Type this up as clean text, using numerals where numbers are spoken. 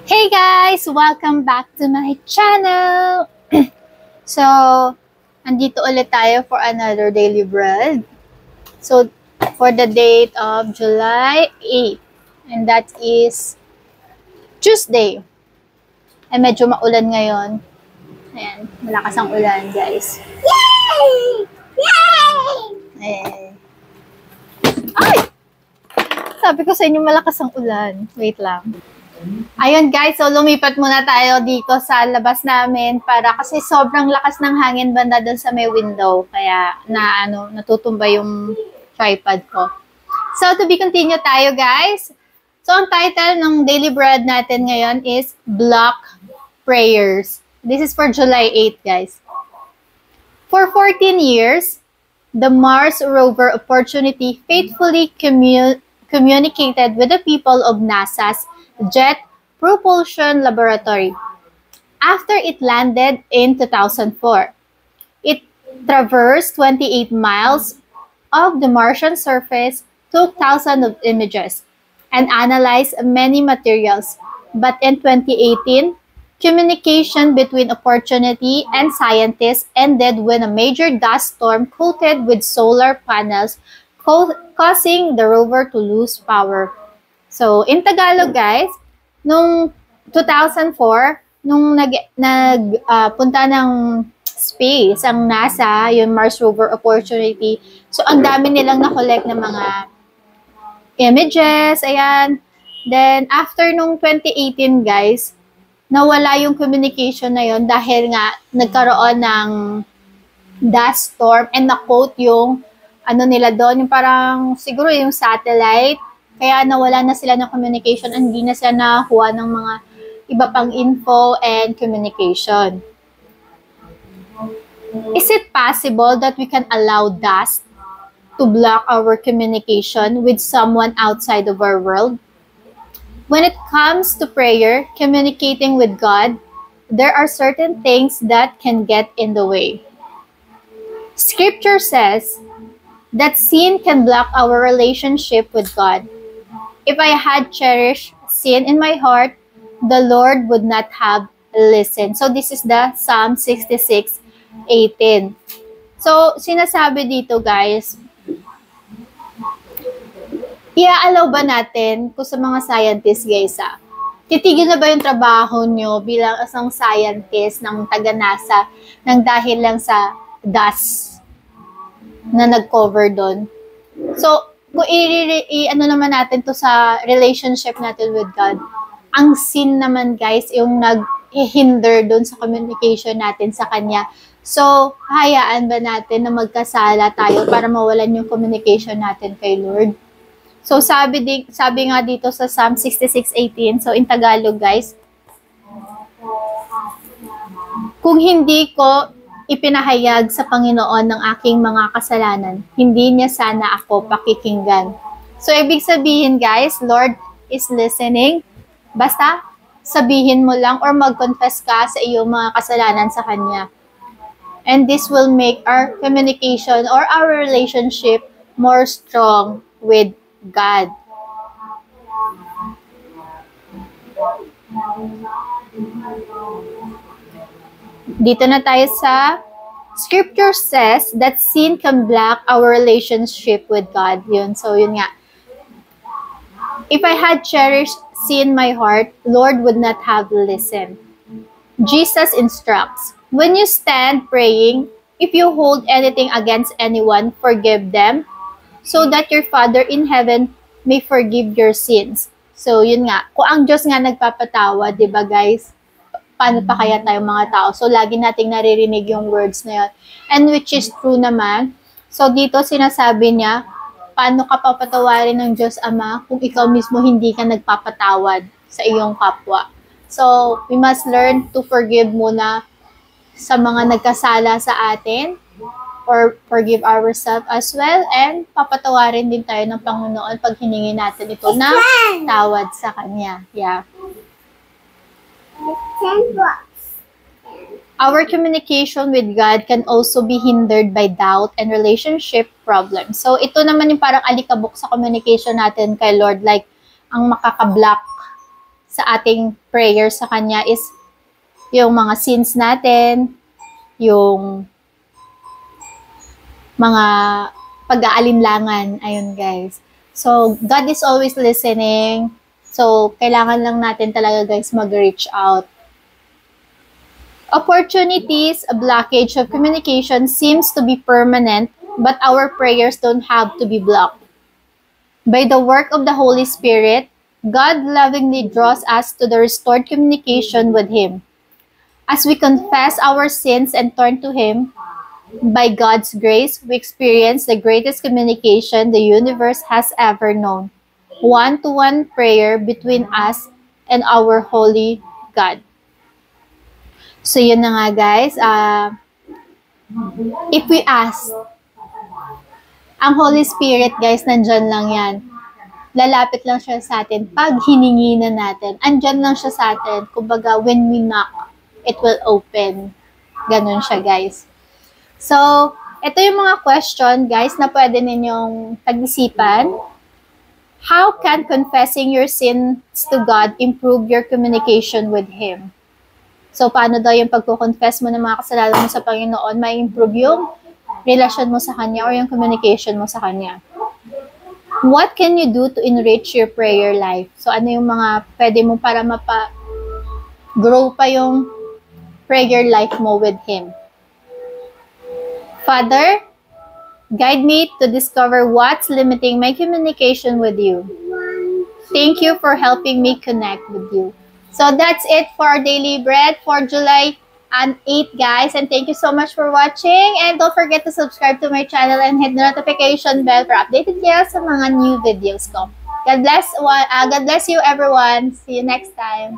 Hey guys! Welcome back to my channel! So, andito ulit tayo for another daily bread. So, for the date of July 8. And that is Tuesday. Ay, medyo maulan ngayon. Ayan, malakas ang ulan, guys. Yay! Yay! Ayan. Ay! Sabi ko sa inyo, malakas ang ulan. Wait lang. Ayun guys, so lumipat muna tayo dito sa labas namin kasi sobrang lakas ng hangin banda doon sa may window. Kaya natutumba yung tripod ko. So to be continued tayo guys. So ang title ng daily bread natin ngayon is Block Prayers. This is for July 8 guys. For 14 years, the Mars rover Opportunity faithfully communicated with the people of NASA's Jet Propulsion Laboratory. After it landed in 2004, it traversed 28 miles of the Martian surface, took thousands of images, and analyzed many materials. But in 2018, communication between Opportunity and scientists ended when a major dust storm coated with solar panels, causing the rover to lose power. So, in Tagalog, guys, nung 2004, nung punta ng space, ang NASA, yung Mars rover Opportunity, so ang dami nilang na-collect ng mga images, ayan. Then, after nung 2018, guys, nawala yung communication na yun dahil nga nagkaroon ng dust storm and na-quote yung nila doon, yung parang siguro yung satellite. Kaya nawala na sila ng communication and hindi na sila nakakuha ng mga iba pang info and communication. Is it possible that we can allow dust to block our communication with someone outside of our world? When it comes to prayer, communicating with God, there are certain things that can get in the way. Scripture says that sin can block our relationship with God. If I had cherished sin in my heart, the Lord would not have listened. So this is the Psalm 66:18. So sinasabi dito guys, i-allow ba natin kung sa mga scientists guys titigil na ba yung trabaho nyo bilang isang scientist ng taga-NASA nang dahil lang sa dust na nag-cover doon? So, kung naman natin to sa relationship natin with God, ang sin naman guys, yung nag-hinder doon sa communication natin sa Kanya. So, hayaan ba natin na magkasala tayo para mawalan yung communication natin kay Lord? So, sabi nga dito sa Psalm 66:18, so in Tagalog guys, kung hindi ko ipinahayag sa Panginoon ng aking mga kasalanan, hindi niya sana ako pakikinggan. So, ibig sabihin guys, Lord is listening. Basta, sabihin mo lang or mag-confess ka sa iyong mga kasalanan sa Kanya. And this will make our communication or our relationship more strong with God. Dito na tayo sa Scripture says that sin can block our relationship with God. Yun. So, yun nga. If I had cherished sin in my heart, Lord would not have listened. Jesus instructs, when you stand praying, if you hold anything against anyone, forgive them, so that your Father in heaven may forgive your sins. So, yun nga. Kung ang Diyos nga nagpapatawa, di ba guys? Paano pa kaya tayo mga tao? So, lagi nating naririnig yung words na yun. And which is true naman. So, dito sinasabi niya, paano ka papatawarin ng Diyos Ama kung ikaw mismo hindi ka nagpapatawad sa iyong kapwa? So, we must learn to forgive muna sa mga nagkasala sa atin or forgive ourselves as well and papatawarin din tayo ng Panginoon pag hiningi natin ito na tawad sa Kanya. Yeah. Our communication with God can also be hindered by doubt and relationship problems. So, ito naman yung parang alikabok sa communication natin kay Lord, like ang makakablock sa ating prayer sa Kanya is yung mga sins natin, yung mga pag-aalinlangan. Ayun, guys. So, God is always listening. So, kailangan lang natin talaga, guys, mag-reach out. Opportunities, a blockage of communication seems to be permanent, but our prayers don't have to be blocked. By the work of the Holy Spirit, God lovingly draws us to the restored communication with Him. As we confess our sins and turn to Him, by God's grace, we experience the greatest communication the universe has ever known. One-to-one prayer between us and our holy God. So, yun na nga, guys. If we ask, ang Holy Spirit, guys, nandyan lang yan. Lalapit lang siya sa atin pag hiningi na natin. Andyan lang siya sa atin. Kumbaga, when we knock, it will open. Ganun siya, guys. So, ito yung mga question, guys, na pwede ninyong pag-isipan. How can confessing your sins to God improve your communication with Him? So, paano daw yung pagko-confess mo ng mga kasalanan mo sa Panginoon, may improve yung relasyon mo sa Kanya or yung communication mo sa Kanya? What can you do to enrich your prayer life? So, ano yung mga pwede mo para grow pa yung prayer life mo with Him? Father, guide me to discover what's limiting my communication with you. Thank you for helping me connect with you. So that's it for our daily bread for July 8, guys. And thank you so much for watching. And don't forget to subscribe to my channel and hit the notification bell for updated kayo sa mga new videos ko. God bless you, everyone. See you next time.